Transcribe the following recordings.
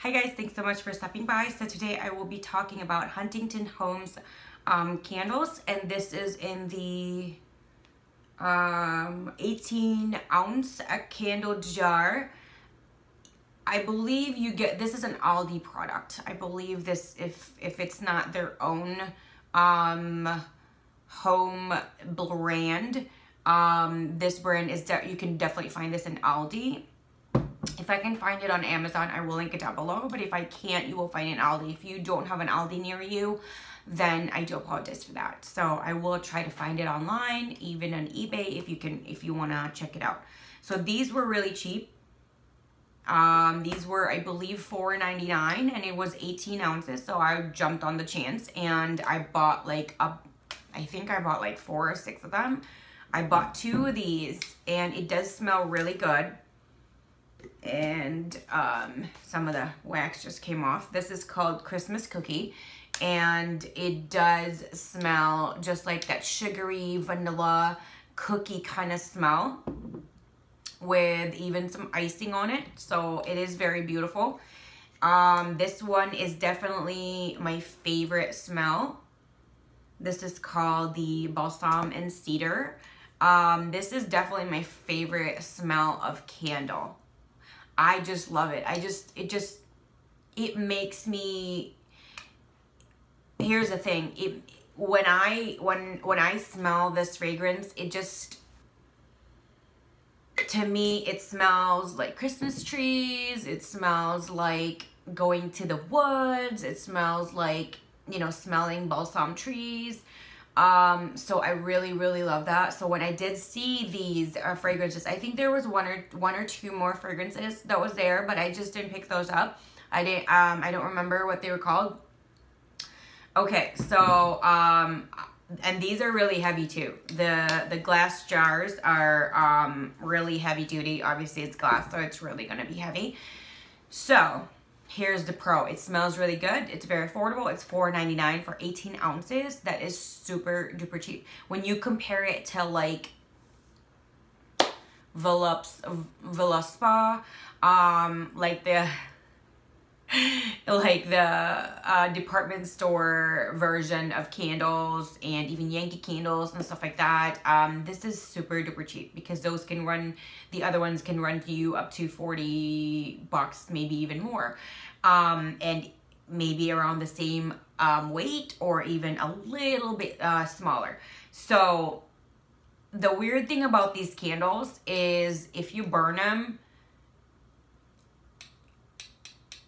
Hi guys, thanks so much for stopping by. So today I will be talking about Huntington Homes candles, and this is in the 18 ounce candle jar. I believe you get, this is an Aldi product. I believe this, if it's not their own home brand, this brand is, you can definitely find this in Aldi. If I can find it on Amazon, I will link it down below, but if I can't, you will find it in Aldi. If you don't have an Aldi near you, then I do apologize for that. So I will try to find it online, even on eBay, if you want to check it out. So these were really cheap. These were, I believe, $4.99, and it was 18 ounces. So I jumped on the chance, and I bought like I think I bought like 4 or 6 of them. I bought 2 of these, and it does smell really good. And some of the wax just came off. This is called Christmas Cookie, and it does smell just like that sugary vanilla cookie kind of smell with even some icing on it. So it is very beautiful. This one is definitely my favorite smell. This is called the Balsam and Cedar. This is definitely my favorite smell of candle. I just love it. It makes me, here's the thing. When I smell this fragrance, it just, to me, it smells like Christmas trees. It smells like going to the woods. It smells like, you know, smelling balsam trees. So I really love that. So when I did see these fragrances, I think there was one or two more fragrances that was there, but I just didn't pick those up. I don't remember what they were called. Okay, so and these are really heavy too. The glass jars are really heavy duty. Obviously it's glass, so it's really gonna be heavy. So here's the pro. It smells really good. It's very affordable. It's $4.99 for 18 ounces. That is super duper cheap. When you compare it to like Villa Spa, like the department store version of candles, and even Yankee candles and stuff like that, this is super duper cheap, because those can run, the other ones can run you up to 40 bucks, maybe even more, and maybe around the same weight, or even a little bit smaller. So the weird thing about these candles is if you burn them,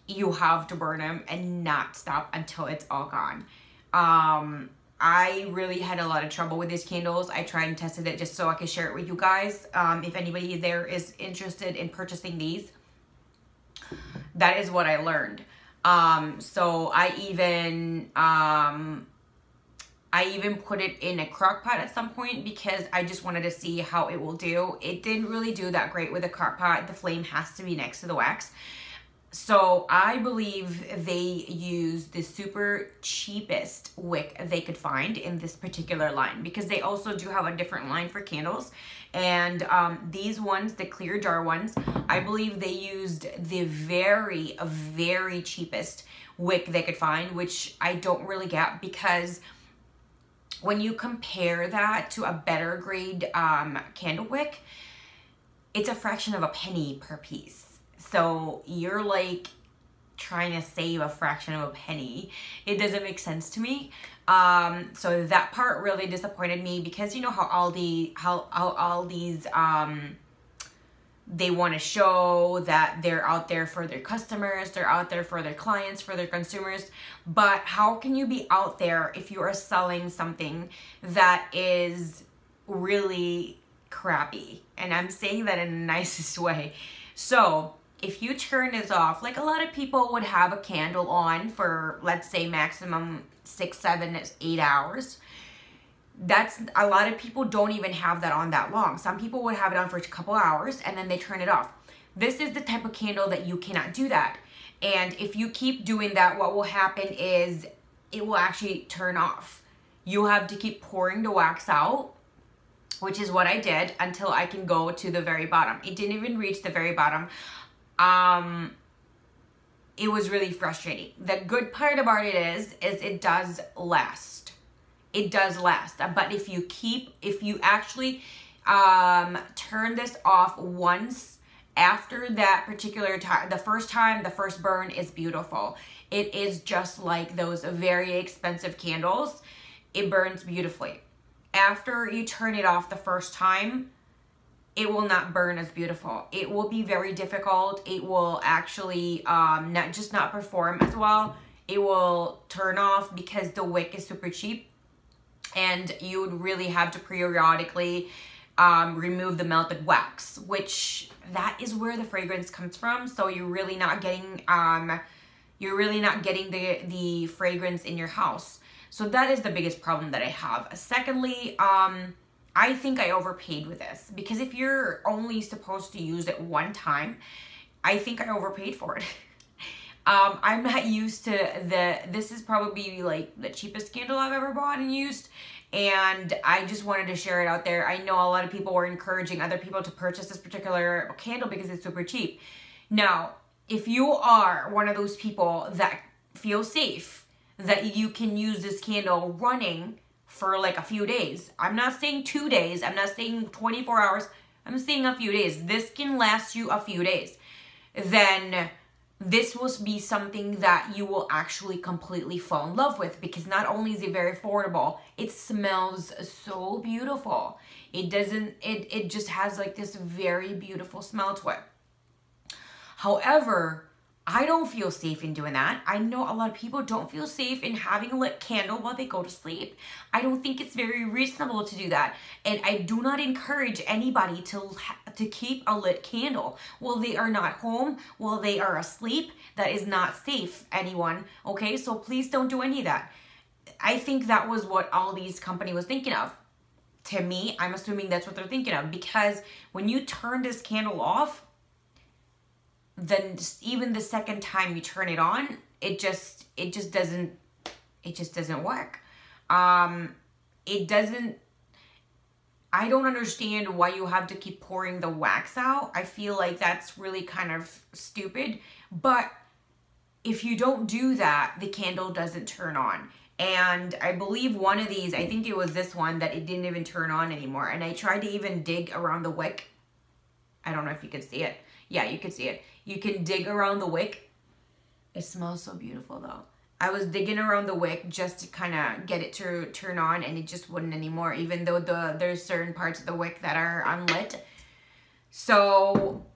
you have to burn them and not stop until it's all gone. I really had a lot of trouble with these candles. I tried and tested it just so I could share it with you guys. If anybody there is interested in purchasing these, that is what I learned. So I even put it in a crock pot at some point, because I just wanted to see how it will do. It didn't really do that great with a crock pot. The flame has to be next to the wax. So I believe they used the super cheapest wick they could find in this particular line, because they also do have a different line for candles. And these ones, the clear jar ones, I believe they used the very cheapest wick they could find, which I don't really get, because when you compare that to a better grade candle wick, it's a fraction of a penny per piece. So you're like trying to save a fraction of a penny. It doesn't make sense to me. So that part really disappointed me, because you know how Aldi's they want to show that they're out there for their customers, they're out there for their clients, for their consumers. But how can you be out there if you are selling something that is really crappy? And I'm saying that in the nicest way. So if you turn this off, like a lot of people would have a candle on for, let's say, maximum 6, 7, 8 hours. That's, a lot of people don't even have that on that long. Some people would have it on for a couple hours and then they turn it off. This is the type of candle that you cannot do that. And if you keep doing that, what will happen is it will actually turn off. You have to keep pouring the wax out, which is what I did, until I can go to the very bottom. It didn't even reach the very bottom. it was really frustrating. The good part about it is it does last. It does last. But if you actually turn this off once after that particular time, the first burn is beautiful. It is just like those very expensive candles. It burns beautifully. After you turn it off the first time, it will not burn as beautiful. It will be very difficult. It will actually not perform as well. It will turn off because the wick is super cheap, and you would really have to periodically remove the melted wax, which that is where the fragrance comes from. So you're really not getting the fragrance in your house. So that is the biggest problem that I have. Secondly, I think I overpaid with this, because if you're only supposed to use it one time, I think I overpaid for it. I'm not used to this is probably like the cheapest candle I've ever bought and used. And I just wanted to share it out there. I know a lot of people were encouraging other people to purchase this particular candle because it's super cheap. Now, if you are one of those people that feel safe, that you can use this candle running for like a few days. I'm not saying 2 days. I'm not saying 24 hours. I'm saying a few days. This can last you a few days. Then this will be something that you will actually completely fall in love with, because not only is it very affordable, it smells so beautiful. It just has like this very beautiful smell to it. However, I don't feel safe in doing that. I know a lot of people don't feel safe in having a lit candle while they go to sleep. I don't think it's very reasonable to do that. And I do not encourage anybody to keep a lit candle while they are not home, while they are asleep. That is not safe, anyone. Okay, so please don't do any of that. I think that was what Aldi's company was thinking of. To me, I'm assuming that's what they're thinking of, because when you turn this candle off, then even the second time you turn it on, it just doesn't work. I don't understand why you have to keep pouring the wax out. I feel like that's really kind of stupid. But if you don't do that, the candle doesn't turn on. And I believe one of these, I think it was this one, that it didn't even turn on anymore. And I tried to even dig around the wick. I don't know if you can see it. Yeah, you can see it. You can dig around the wick. It smells so beautiful though. I was digging around the wick just to kind of get it to turn on, and it just wouldn't anymore, even though there's certain parts of the wick that are unlit. So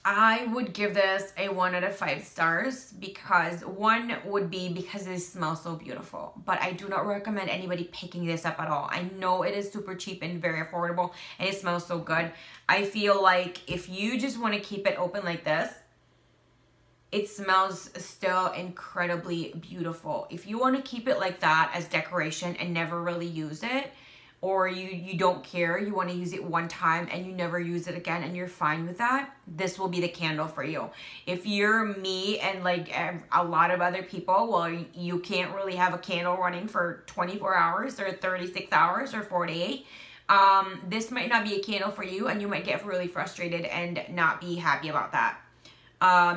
I would give this a 1 out of 5 stars, because one would be because it smells so beautiful. But I do not recommend anybody picking this up at all. I know it is super cheap and very affordable, and it smells so good. I feel like if you just want to keep it open like this, it smells still incredibly beautiful. If you want to keep it like that as decoration and never really use it, or you don't care, you want to use it one time and you never use it again and you're fine with that, this will be the candle for you. If you're me and like a lot of other people, well, you can't really have a candle running for 24 hours or 36 hours or 48. This might not be a candle for you, and you might get really frustrated and not be happy about that.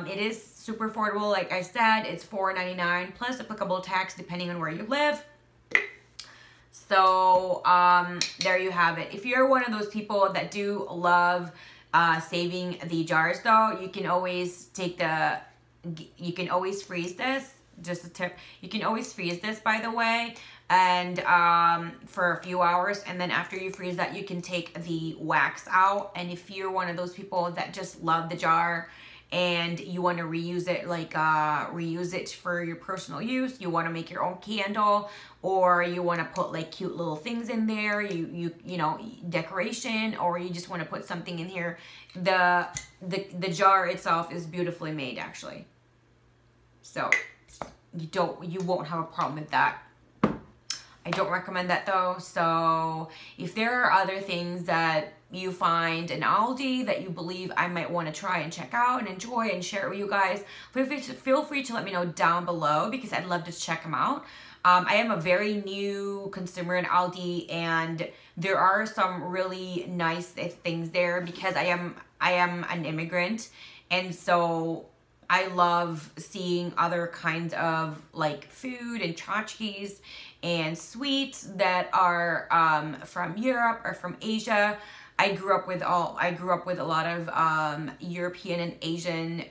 It is super affordable. Like I said, it's $4.99 plus applicable tax depending on where you live. So there you have it. If you're one of those people that do love saving the jars though, you can always freeze this. Just a tip, you can always freeze this, by the way, and for a few hours, and then after you freeze that, you can take the wax out. And if you're one of those people that just love the jar and you want to reuse it, like reuse it for your personal use, you want to make your own candle, or you want to put like cute little things in there, you know, decoration, or you just want to put something in here, the jar itself is beautifully made, actually. So you won't have a problem with that. I don't recommend that though. So if there are other things that you find in Aldi that you believe I might want to try and check out and enjoy and share it with you guys, feel free to let me know down below, because I'd love to check them out. I am a very new consumer in Aldi, and there are some really nice things there because I am an immigrant, and so I love seeing other kinds of like food and tchotchkes and sweets that are from Europe or from Asia. I grew up with a lot of European and Asian,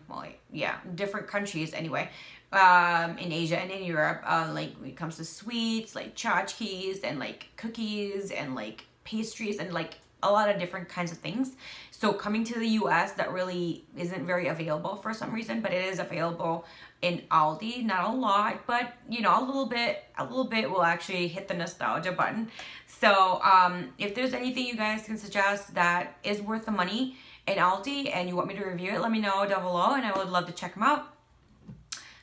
well, yeah, different countries anyway, in Asia and in Europe, like when it comes to sweets, like tchotchkes and like cookies and like pastries and like a lot of different kinds of things. So coming to the US, that really isn't very available for some reason, but it is available in Aldi. Not a lot, but you know, a little bit will actually hit the nostalgia button. So if there's anything you guys can suggest that is worth the money in Aldi and you want me to review it, let me know down below and I would love to check them out.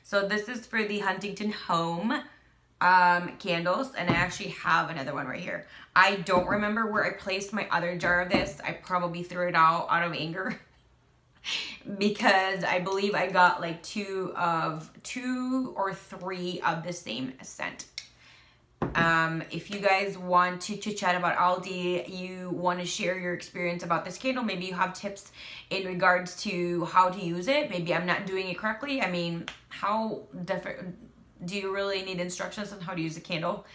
So this is for the Huntington Home candles, and I actually have another one right here. I don't remember where I placed my other jar of this. I probably threw it out of anger because I believe I got like two or three of the same scent. If you guys want to chit chat about Aldi, you want to share your experience about this candle, maybe you have tips in regards to how to use it. Maybe I'm not doing it correctly. I mean, how different do you really need instructions on how to use a candle?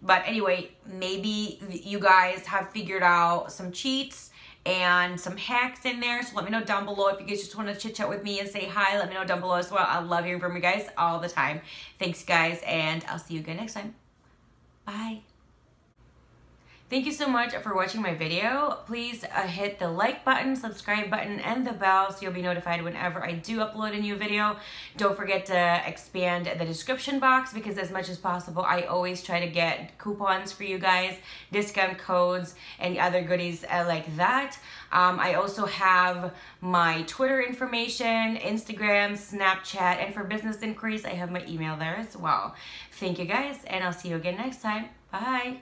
But anyway, maybe you guys have figured out some cheats and some hacks in there. So let me know down below. If you guys just want to chit chat with me and say hi, let me know down below as well. I love hearing from you guys all the time. Thanks guys, and I'll see you again next time. Bye. Thank you so much for watching my video. Please hit the like button, subscribe button, and the bell so you'll be notified whenever I do upload a new video. Don't forget to expand the description box because as much as possible, I always try to get coupons for you guys, discount codes, and other goodies like that. I also have my Twitter information, Instagram, Snapchat, and for business inquiries, I have my email there as well. Thank you guys, and I'll see you again next time. Bye.